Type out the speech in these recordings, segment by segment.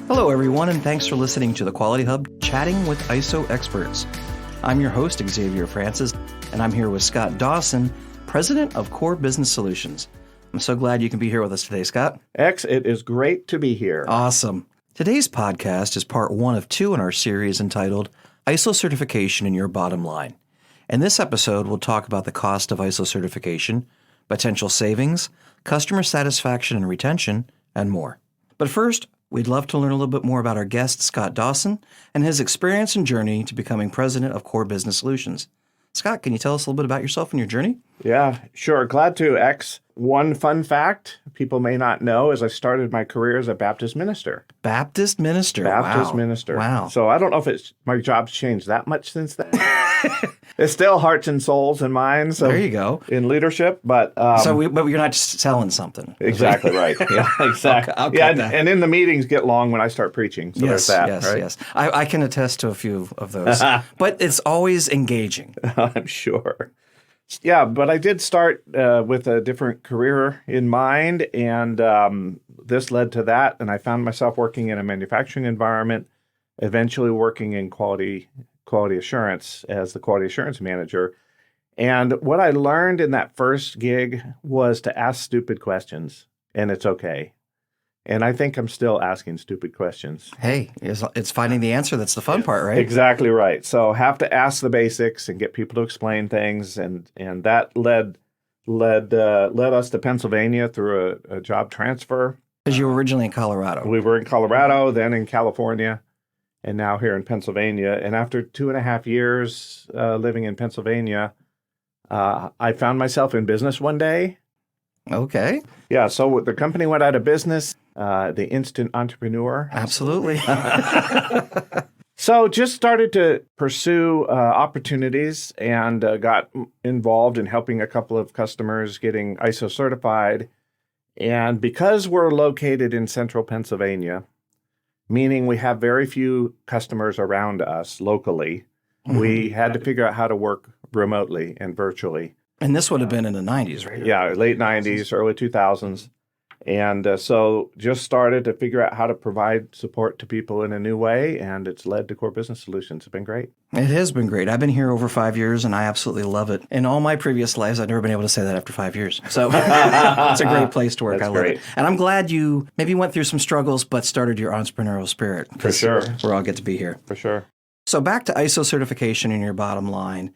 Hello, everyone, and thanks for listening to the Quality Hub, Chatting with ISO Experts. I'm your host, Xavier Francis, and I'm here with Scott Dawson, President of Core Business Solutions. I'm so glad you can be here with us today, Scott. X, it is great to be here. Awesome. Today's podcast is part 1 of 2 in our series entitled ISO Certification in Your Bottom Line. In this episode, we'll talk about the cost of ISO certification, potential savings, customer satisfaction and retention, and more. But first, we'd love to learn a little bit more about our guest, Scott Dawson, and his experience and journey to becoming President of Core Business Solutions. Scott, can you tell us a little bit about yourself and your journey? Yeah, sure. Glad to, X. One fun fact people may not know is I started my career as a Baptist minister. Baptist minister. Baptist Wow. minister. Wow. So I don't know if my job's changed that much since then. It's still hearts and souls and minds. There you go. In leadership, but but you're not just selling something. Exactly right. Yeah, exactly. I'll yeah, get that. and in the meetings get long when I start preaching. So Yes, there's that. yes, right? yes. I can attest to a few of those, but it's always engaging. I'm sure. Yeah, but I did start with a different career in mind, and this led to that. And I found myself working in a manufacturing environment, eventually working in quality assurance as the quality assurance manager. And what I learned in that first gig was to ask stupid questions, and it's okay. And I think I'm still asking stupid questions. Hey, it's finding the answer that's the fun part, right? Exactly right. So have to ask the basics and get people to explain things, and that led us to Pennsylvania through a job transfer. Because you were originally in Colorado. We were in Colorado, then in California, and now here in Pennsylvania. And after 2.5 years living in Pennsylvania, I found myself in business one day. Okay. Yeah, so the company went out of business, the instant entrepreneur. Absolutely. So just started to pursue opportunities and got involved in helping a couple of customers getting ISO certified. And because we're located in central Pennsylvania, meaning we have very few customers around us locally, we had to figure out how to work remotely and virtually. And this would have been in the 90s, right? Yeah, late 90s, early 2000s. And so just started to figure out how to provide support to people in a new way, and it's led to Core Business Solutions. It's been great. It has been great. I've been here over 5 years, and I absolutely love it. In all my previous lives, I've never been able to say that after 5 years. So it's a great place to work. That's I love great. it. And I'm glad you maybe went through some struggles, but started your entrepreneurial spirit. For sure. We all get to be here. For sure. So back to ISO certification in your bottom line.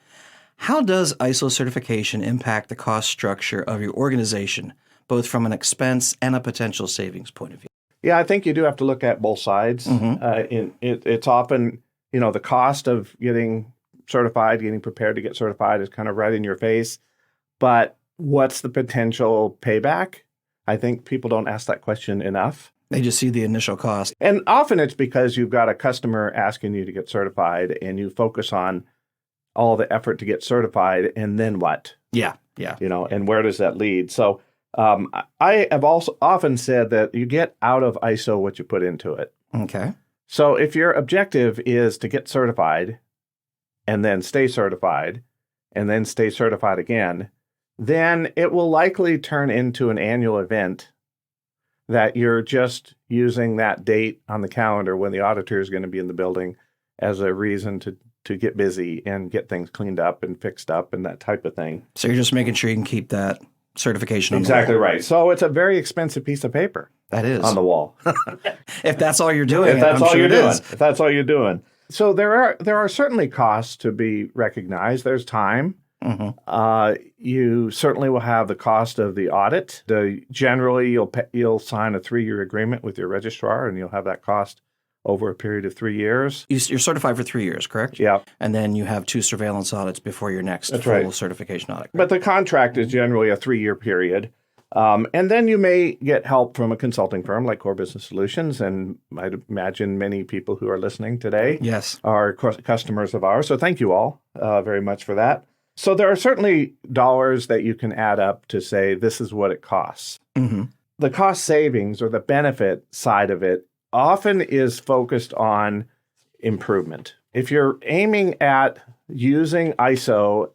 How does ISO certification impact the cost structure of your organization, both from an expense and a potential savings point of view? Yeah, I think you do have to look at both sides. It's often, the cost of getting certified, getting prepared to get certified is kind of right in your face. But what's the potential payback? I think people don't ask that question enough. They just see the initial cost. And often it's because you've got a customer asking you to get certified and you focus on all the effort to get certified, and then what? Yeah. And where does that lead? So I have also often said that you get out of ISO what you put into it. Okay. So if your objective is to get certified and then stay certified and then stay certified again, then it will likely turn into an annual event that you're just using that date on the calendar when the auditor is going to be in the building as a reason to get busy and get things cleaned up and fixed up and that type of thing. So you're just making sure you can keep that certification on Exactly the wall. right. So it's a very expensive piece of paper. That is. On the wall. If that's all you're doing, If that's I'm all sure you're it doing. is. If that's all you're doing. So there are certainly costs to be recognized. There's time. You certainly will have the cost of the audit. Generally, you'll sign a 3-year agreement with your registrar, and you'll have that cost over a period of 3 years. You're certified for 3 years, correct? Yeah. And then you have 2 surveillance audits before your next That's full right. certification audit. But the contract is generally a 3-year period. And then you may get help from a consulting firm like Core Business Solutions. And I'd imagine many people who are listening today Yes. are customers of ours. So thank you all very much for that. So there are certainly dollars that you can add up to say this is what it costs. The cost savings or the benefit side of it often is focused on improvement. If you're aiming at using ISO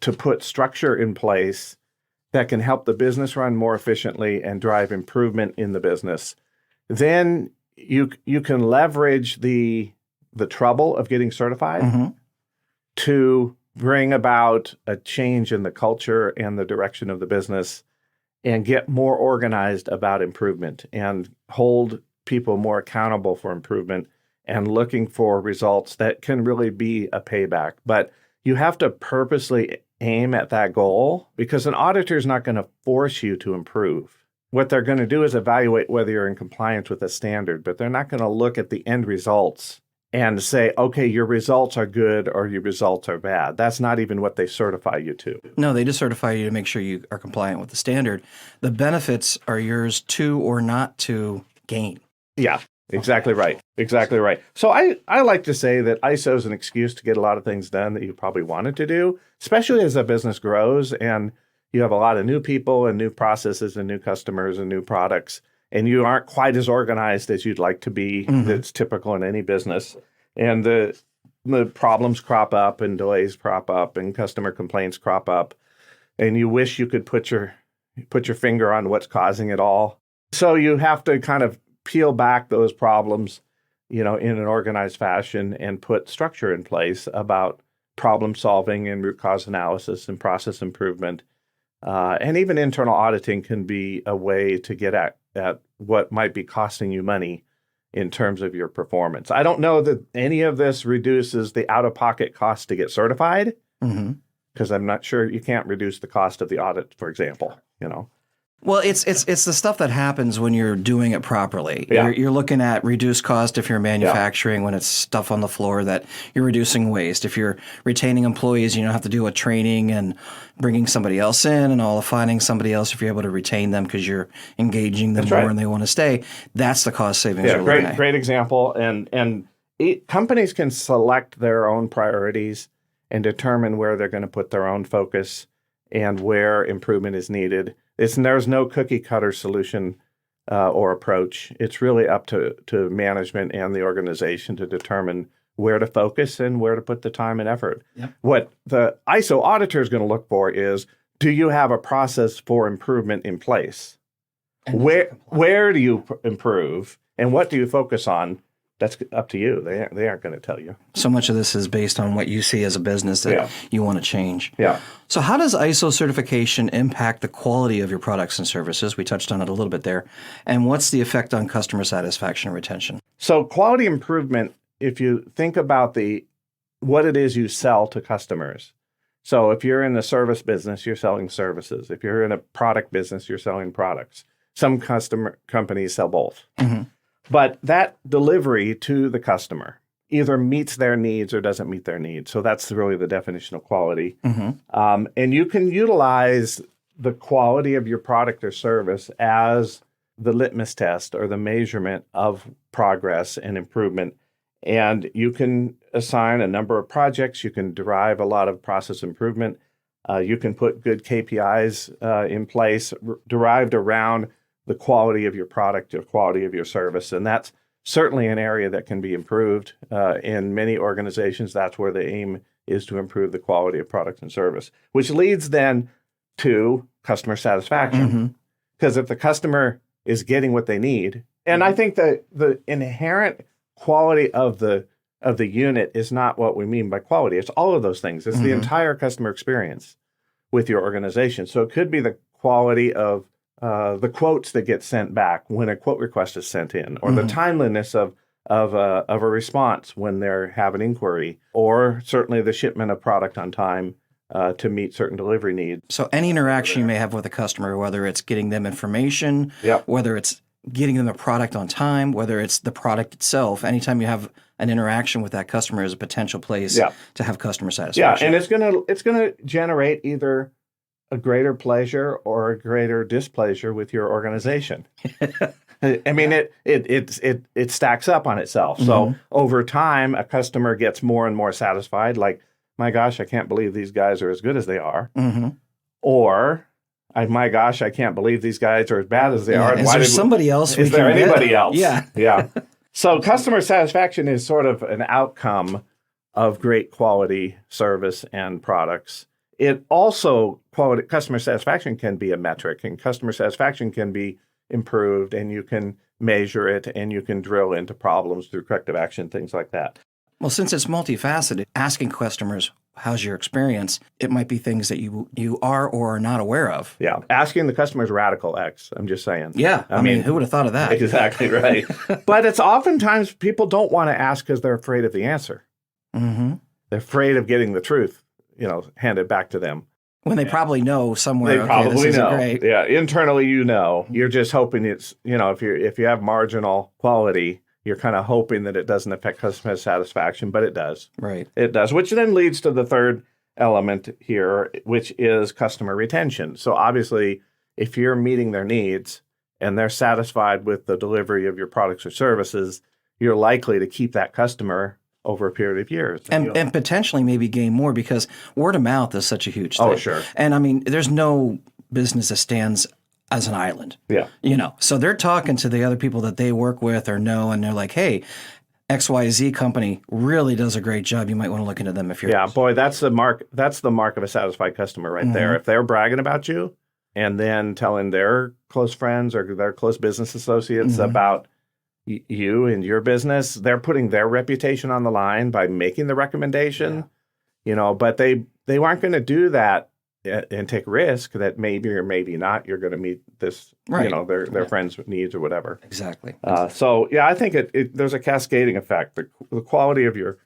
to put structure in place that can help the business run more efficiently and drive improvement in the business, then you can leverage the trouble of getting certified to bring about a change in the culture and the direction of the business and get more organized about improvement and hold people more accountable for improvement and looking for results that can really be a payback. But you have to purposely aim at that goal because an auditor is not going to force you to improve. What they're going to do is evaluate whether you're in compliance with a standard, but they're not going to look at the end results and say, okay, your results are good or your results are bad. That's not even what they certify you to. No, they just certify you to make sure you are compliant with the standard. The benefits are yours to or not to gain. Yeah, exactly right. Exactly right. So I like to say that ISO is an excuse to get a lot of things done that you probably wanted to do, especially as a business grows and you have a lot of new people and new processes and new customers and new products, and you aren't quite as organized as you'd like to be. That's typical in any business. And the problems crop up and delays crop up and customer complaints crop up. And you wish you could put your finger on what's causing it all. So you have to kind of peel back those problems, in an organized fashion and put structure in place about problem solving and root cause analysis and process improvement. And even internal auditing can be a way to get at what might be costing you money in terms of your performance. I don't know that any of this reduces the out-of-pocket cost to get certified, because I'm not sure you can't reduce the cost of the audit, for example, Well, it's the stuff that happens when you're doing it properly. Yeah. You're looking at reduced cost if you're manufacturing, when it's stuff on the floor that you're reducing waste. If you're retaining employees, you don't have to do a training and bringing somebody else in and all finding somebody else if you're able to retain them because you're engaging them more and they want to stay. That's the cost savings you're looking at. Great example. And companies can select their own priorities and determine where they're going to put their own focus and where improvement is needed. There's no cookie cutter solution or approach. It's really up to management and the organization to determine where to focus and where to put the time and effort. Yep. What the ISO auditor is going to look for is, do you have a process for improvement in place? And where do you improve and what do you focus on? That's up to you. They aren't going to tell you. So much of this is based on what you see as a business that you want to change. Yeah. So how does ISO certification impact the quality of your products and services? We touched on it a little bit there. And what's the effect on customer satisfaction and retention? So quality improvement, if you think about what it is you sell to customers. So if you're in the service business, you're selling services. If you're in a product business, you're selling products. Some companies sell both. But that delivery to the customer either meets their needs or doesn't meet their needs. So that's really the definition of quality. And you can utilize the quality of your product or service as the litmus test or the measurement of progress and improvement. And you can assign a number of projects. You can derive a lot of process improvement. You can put good KPIs in place derived around the quality of your product, the quality of your service. And that's certainly an area that can be improved. In many organizations, that's where the aim is, to improve the quality of product and service, which leads then to customer satisfaction. Because if the customer is getting what they need, and I think that the inherent quality of the unit is not what we mean by quality. It's all of those things. It's the entire customer experience with your organization. So it could be the quality of the quotes that get sent back when a quote request is sent in, or the timeliness of a response when they have an inquiry, or certainly the shipment of product on time to meet certain delivery needs. So any interaction you may have with a customer, whether it's getting them information, whether it's getting them a product on time, whether it's the product itself, anytime you have an interaction with that customer is a potential place to have customer satisfaction. Yeah, and it's gonna generate either a greater pleasure or a greater displeasure with your organization. I mean, it stacks up on itself. So over time, a customer gets more and more satisfied. Like, my gosh, I can't believe these guys are as good as they are. Or, my gosh, I can't believe these guys are as bad as they are. Is there somebody else? Is there anybody else? Yeah. So customer satisfaction is sort of an outcome of great quality service and products. It also, customer satisfaction can be a metric, and customer satisfaction can be improved, and you can measure it, and you can drill into problems through corrective action, things like that. Well, since it's multifaceted, asking customers, how's your experience? It might be things that you are or are not aware of. Yeah. Asking the customer is radical X, I'm just saying. Yeah. I mean, who would have thought of that? Exactly right. But it's oftentimes people don't want to ask because they're afraid of the answer. Mm-hmm. They're afraid of getting the truth, handed back to them. When they probably know somewhere. They probably this know. Great. Yeah. Internally, you're just hoping it's, if you have marginal quality, you're kind of hoping that it doesn't affect customer satisfaction, but it does. Right. It does, which then leads to the third element here, which is customer retention. So obviously, if you're meeting their needs and they're satisfied with the delivery of your products or services, you're likely to keep that customer over a period of years. And potentially maybe gain more, because word of mouth is such a huge thing. Oh, sure. And I mean, there's no business that stands as an island. Yeah. So they're talking to the other people that they work with or know, and they're like, hey, XYZ company really does a great job. You might want to look into them if you're. Yeah, boy, that's the mark of a satisfied customer right there. If they're bragging about you and then telling their close friends or their close business associates about you and your business, they're putting their reputation on the line by making the recommendation. But they aren't going to do that and take risk that maybe or maybe not you're going to meet this, right. their friends' needs or whatever. Exactly. So yeah, I think there's a cascading effect. The quality of your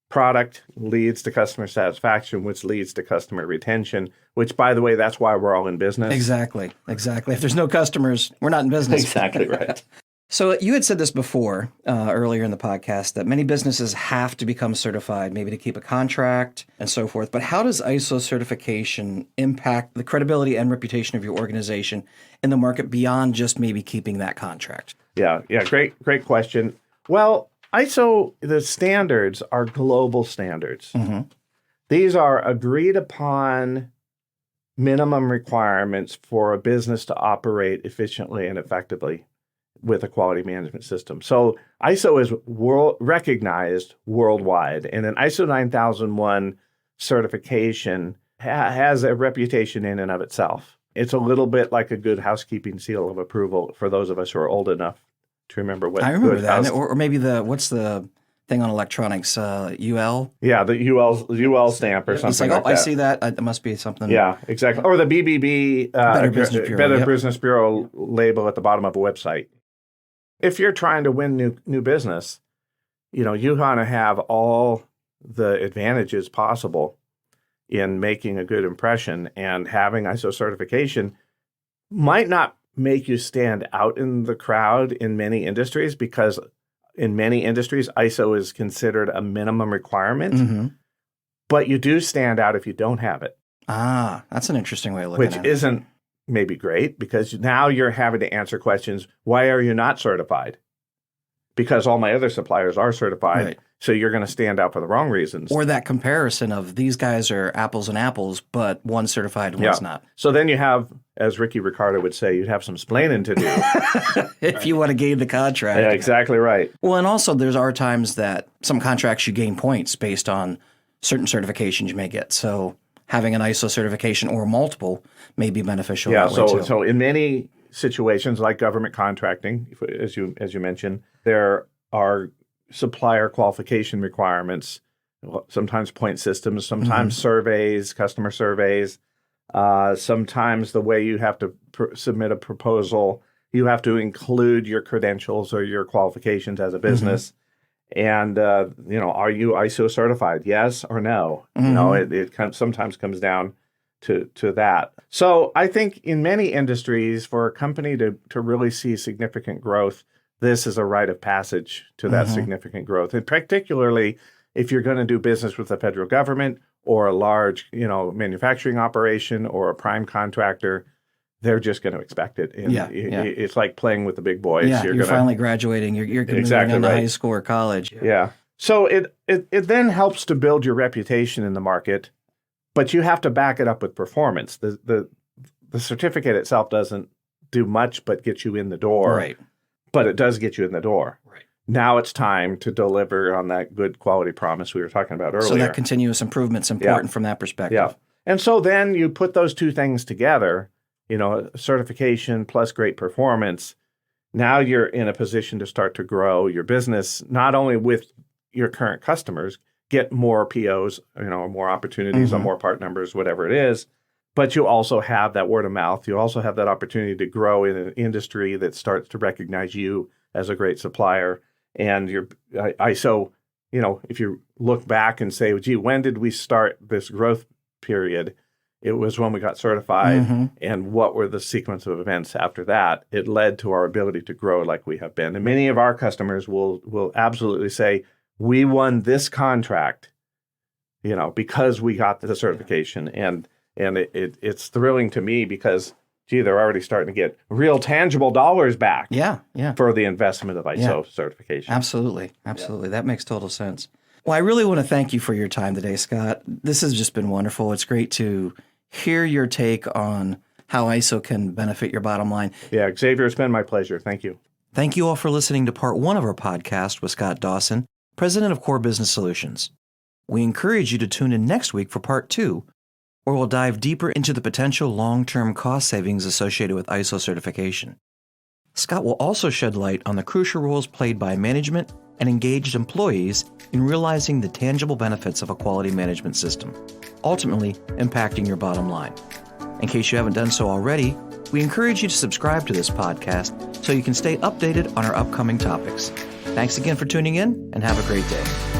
product leads to customer satisfaction, which leads to customer retention, which, by the way, that's why we're all in business. Exactly. If there's no customers, we're not in business. Exactly right. So you had said this before earlier in the podcast that many businesses have to become certified, maybe to keep a contract and so forth. But how does ISO certification impact the credibility and reputation of your organization in the market beyond just maybe keeping that contract? Yeah. Great question. Well, ISO, the standards are global standards. Mm-hmm. These are agreed upon minimum requirements for a business to operate efficiently and effectively with a quality management system. So ISO is recognized worldwide, and an ISO 9001 certification has a reputation in and of itself. It's a little bit like a good housekeeping seal of approval for those of us who are old enough to remember what. I remember that, or maybe what's the thing on electronics? UL. Yeah, the UL stamp or something. It's like, like that. I see that. It must be something. Yeah, exactly. Or the BBB, Better Business Bureau, Business Bureau label at the bottom of a website. If you're trying to win new business, you want to have all the advantages possible in making a good impression, and having ISO certification might not make you stand out in the crowd in many industries, because in many industries, ISO is considered a minimum requirement, Mm-hmm. but you do stand out if you don't have it. Ah, that's an interesting way of looking at it. Which isn't maybe great, because now you're having to answer questions. Why are you not certified? Because all my other suppliers are certified. Right. So you're going to stand out for the wrong reasons. Or that comparison of these guys are apples and apples, but one's certified and one's not. So then you have, as Ricky Ricardo would say, you'd have some splaining to do. If you want to gain the contract. Yeah, exactly right. Well, and also there are times that some contracts you gain points based on certain certifications you may get. So having an ISO certification or multiple may be beneficial. Yeah, that way too. So in many situations like government contracting, as you mentioned, there are supplier qualification requirements, sometimes point systems, sometimes surveys, customer surveys, sometimes the way you have to submit a proposal, you have to include your credentials or your qualifications as a business. And, are you ISO certified? Yes or no? It sometimes comes down to that. So I think in many industries, for a company to really see significant growth, this is a rite of passage to that significant growth. And particularly if you're going to do business with the federal government or a large, manufacturing operation or a prime contractor, they're just going to expect it. And it's like playing with the big boys. Yeah, you're finally graduating. You're moving into high school or college. Yeah. So it then helps to build your reputation in the market, but you have to back it up with performance. The certificate itself doesn't do much but get you in the door. Right. But it does get you in the door. Right. Now it's time to deliver on that good quality promise we were talking about earlier. So that continuous improvement's important from that perspective. Yeah. And so then you put those two things together, certification plus great performance, now you're in a position to start to grow your business, not only with your current customers, get more POs, more opportunities on more part numbers, whatever it is, but you also have that word of mouth. You also have that opportunity to grow in an industry that starts to recognize you as a great supplier. And ISO, if you look back and say, gee, when did we start this growth period? It was when we got certified. And what were the sequence of events after that? It led to our ability to grow like we have been. And many of our customers will absolutely say, we won this contract, because we got the certification. And it's thrilling to me because, gee, they're already starting to get real tangible dollars back for the investment of ISO certification. Absolutely. That makes total sense. Well, I really want to thank you for your time today, Scott. This has just been wonderful. It's great to hear your take on how ISO can benefit your bottom line. Yeah, Xavier, it's been my pleasure. Thank you. Thank you all for listening to part 1 of our podcast with Scott Dawson, President of Core Business Solutions. We encourage you to tune in next week for part 2, where we'll dive deeper into the potential long-term cost savings associated with ISO certification. Scott will also shed light on the crucial roles played by management and engaged employees in realizing the tangible benefits of a quality management system, ultimately impacting your bottom line. In case you haven't done so already, we encourage you to subscribe to this podcast so you can stay updated on our upcoming topics. Thanks again for tuning in, and have a great day.